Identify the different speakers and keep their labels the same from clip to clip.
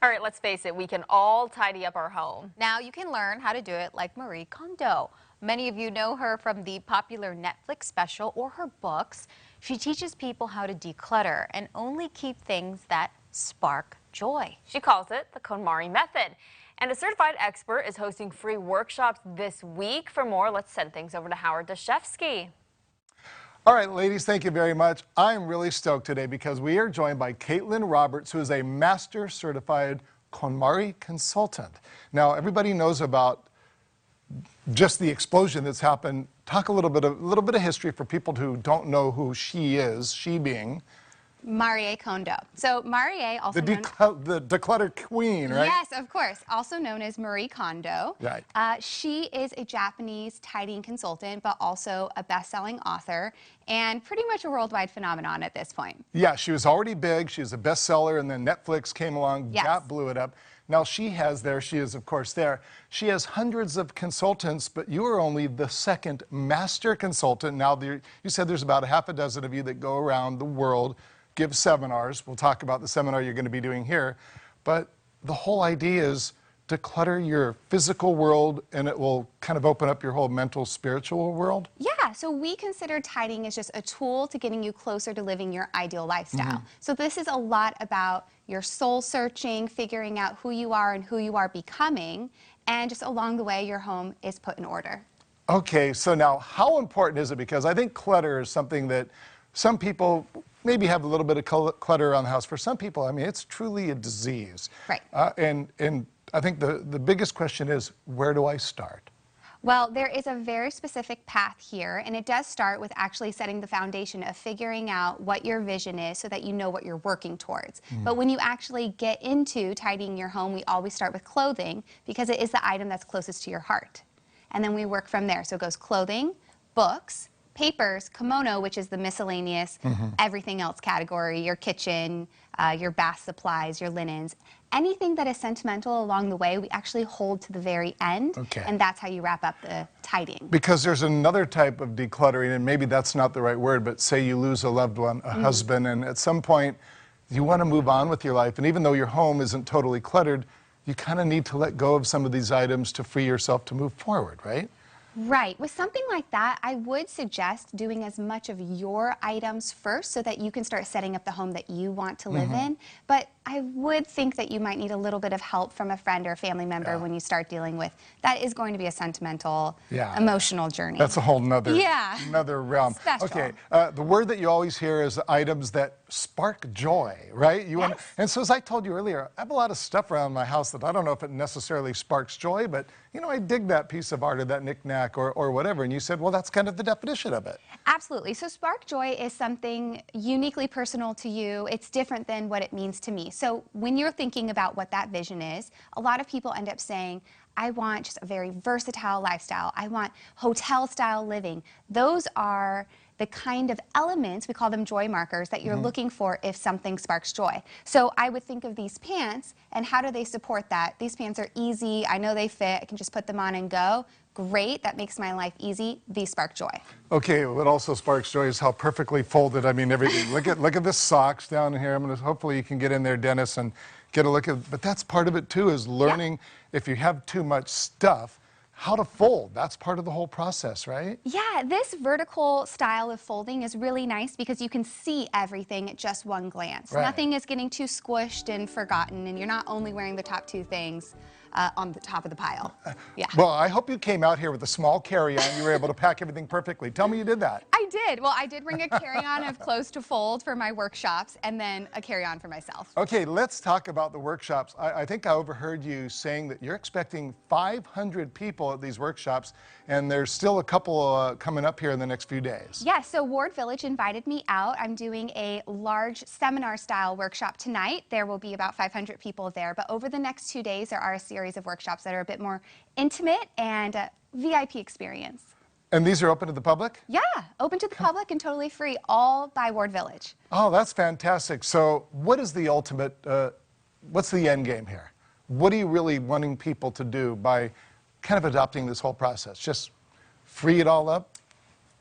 Speaker 1: All right, let's face it, we can all tidy up our home.
Speaker 2: Now you can learn how to do it like Marie Kondo. Many of you know her from the popular Netflix special or her books. She teaches people how to declutter and only keep things that spark joy.
Speaker 1: She calls it the KonMari method. And a certified expert is hosting free workshops this week. For more, let's send things over to Howard Dashefsky.
Speaker 3: All right, ladies, thank you very much. I'm really stoked today because we are joined by Caitlin Roberts, who is a master certified KonMari consultant. Now, everybody knows about just the explosion that's happened. Talk a little bit of history for people who don't know who she is, she being
Speaker 2: Marie Kondo. So Marie, also
Speaker 3: the declutter queen, right?
Speaker 2: Yes, of course. Also known as Marie Kondo.
Speaker 3: Right.
Speaker 2: She is a Japanese tidying consultant, but also a best-selling author and pretty much a worldwide phenomenon at this point.
Speaker 3: Yeah, she was already big. She was a bestseller, and then Netflix came along,
Speaker 2: Yes.
Speaker 3: that blew it up. Now she has she is of course there. She has hundreds of consultants, but you are only the second master consultant. Now you said there's about a half a dozen of you that go around the world, give seminars. We'll talk about the seminar you're going to be doing here. But the whole idea is declutter your physical world, and it will kind of open up your whole mental, spiritual world.
Speaker 2: Yeah, so we consider tidying as just a tool to getting you closer to living your ideal lifestyle. So this is a lot about your soul searching, figuring out who you are and who you are becoming, and just along the way, your home is put in order.
Speaker 3: Okay, so now how important is it? Because I think clutter is something that some people maybe have a little bit of clutter around the house. For some people, I mean, it's truly a disease.
Speaker 2: Right.
Speaker 3: And I think the biggest question is, where do I start?
Speaker 2: Well, there is a very specific path here, and it does start with actually setting the foundation of figuring out what your vision is so that you know what you're working towards. But when you actually get into tidying your home, we always start with clothing because it is the item that's closest to your heart. And then we work from there. So it goes clothing, books, papers, kimono, which is the miscellaneous, everything else category, your kitchen, your bath supplies, your linens. Anything that is sentimental along the way, we actually hold to the very end, and that's how you wrap up the tidying.
Speaker 3: Because there's another type of decluttering, and maybe that's not the right word, but say you lose a loved one, a husband, and at some point you want to move on with your life, and even though your home isn't totally cluttered, you kind of need to let go of some of these items to free yourself to move forward, right?
Speaker 2: Right. With something like that, I would suggest doing as much of your items first so that you can start setting up the home that you want to live in. But I would think that you might need a little bit of help from a friend or a family member when you start dealing with that is going to be a sentimental, emotional journey.
Speaker 3: That's a whole nother realm.
Speaker 2: Special.
Speaker 3: Okay, the word that you always hear is items that spark joy, right? And so as I told you earlier, I have a lot of stuff around my house that I don't know if it necessarily sparks joy, but you know, I dig that piece of art or that knick-knack or whatever. And you said, well, that's kind of the definition of it.
Speaker 2: Absolutely. So spark joy is something uniquely personal to you. It's different than what it means to me. So when you're thinking about what that vision is, a lot of people end up saying, I want just a very versatile lifestyle. I want hotel-style living. Those are the kind of elements, we call them joy markers, that you're looking for if something sparks joy. So I would think of these pants, and how do they support that? These pants are easy, I know they fit, I can just put them on and go. Great, that makes my life easy. These spark joy.
Speaker 3: Okay, what also sparks joy is how perfectly folded, I mean, everything. Look at the socks down here. Hopefully you can get in there, Dennis, and get a look at, but that's part of it too, is learning if you have too much stuff, how to fold. That's part of the whole process, right?
Speaker 2: Yeah, this vertical style of folding is really nice because you can see everything at just one glance.
Speaker 3: Right.
Speaker 2: Nothing is getting too squished and forgotten, and you're not only wearing the top two things on the top of the pile. Yeah.
Speaker 3: Well, I hope you came out here with a small carry-on. You were able to pack everything perfectly. Tell me you did that.
Speaker 2: I did. Well, I did bring a carry-on of clothes to fold for my workshops and then a carry-on for myself.
Speaker 3: Okay, let's talk about the workshops. I think I overheard you saying that you're expecting 500 people at these workshops, and there's still a couple coming up here in the next few days.
Speaker 2: Yeah, so Ward Village invited me out. I'm doing a large seminar-style workshop tonight. There will be about 500 people there, but over the next 2 days, there are a series of workshops that are a bit more intimate and VIP experience.
Speaker 3: And these are open to the public?
Speaker 2: Yeah, open to the public and totally free, all by Ward Village.
Speaker 3: Oh, that's fantastic. So what is the ultimate, what's the end game here? What are you really wanting people to do by kind of adopting this whole process? Just free it all up?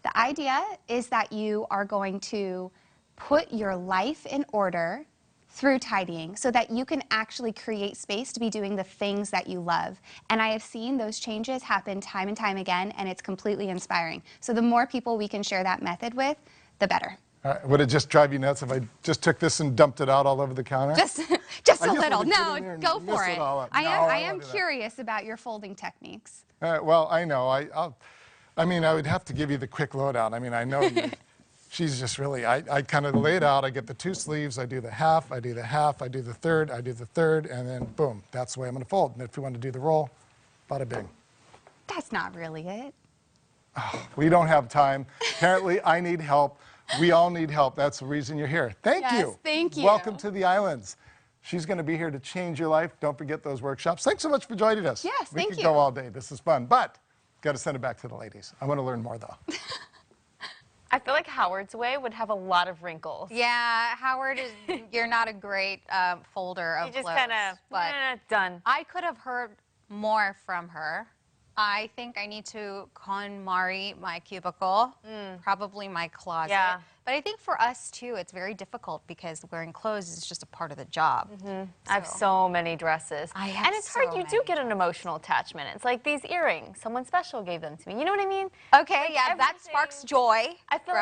Speaker 2: The idea is that you are going to put your life in order through tidying so that you can actually create space to be doing the things that you love. And I have seen those changes happen time and time again, and it's completely inspiring. So the more people we can share that method with, the better.
Speaker 3: Would it just drive you nuts if I just took this and dumped it out all over the counter?
Speaker 2: Just
Speaker 3: I
Speaker 2: a
Speaker 3: just
Speaker 2: little.
Speaker 3: wanna get in
Speaker 2: No,
Speaker 3: there and
Speaker 2: go
Speaker 3: mess
Speaker 2: for
Speaker 3: it
Speaker 2: it.
Speaker 3: all up.
Speaker 2: I
Speaker 3: No,
Speaker 2: am
Speaker 3: I
Speaker 2: am
Speaker 3: won't do that.
Speaker 2: curious about your folding techniques.
Speaker 3: Well, I know. I mean, I would have to give you the quick lowdown. I mean, I know she's just really, I kind of lay it out. I get the 2 sleeves, I do the half, I do the half, I do the third, and then boom, that's the way I'm going to fold. And if you want to do the roll, bada bing.
Speaker 2: That's not really it.
Speaker 3: We don't have time. Apparently, I need help. We all need help. That's the reason you're here. Thank
Speaker 2: Yes,
Speaker 3: you.
Speaker 2: thank you.
Speaker 3: Welcome to the islands. She's going to be here to change your life. Don't forget those workshops. Thanks so much for joining us.
Speaker 2: Yes,
Speaker 3: we
Speaker 2: thank
Speaker 3: could
Speaker 2: you.
Speaker 3: go all day. This is fun, but got to send it back to the ladies. I want to learn more, though.
Speaker 1: I feel like Howard's way would have a lot of wrinkles.
Speaker 4: Yeah, Howard is. You're not a great folder of
Speaker 1: You just
Speaker 4: clothes,
Speaker 1: kind of,
Speaker 4: but
Speaker 1: done.
Speaker 4: I could have heard more from her. I think I need to KonMari my cubicle, probably my closet.
Speaker 1: Yeah.
Speaker 4: But I think for us too, it's very difficult because wearing clothes is just a part of the job.
Speaker 1: I have so many dresses.
Speaker 4: I have
Speaker 1: and it's hard,
Speaker 4: so
Speaker 1: you do
Speaker 4: many
Speaker 1: get an emotional attachment. It's like these earrings. Someone special gave them to me. You know what I mean?
Speaker 4: Okay, yeah, that
Speaker 1: everything-
Speaker 4: sparks joy.
Speaker 1: I feel like
Speaker 4: right?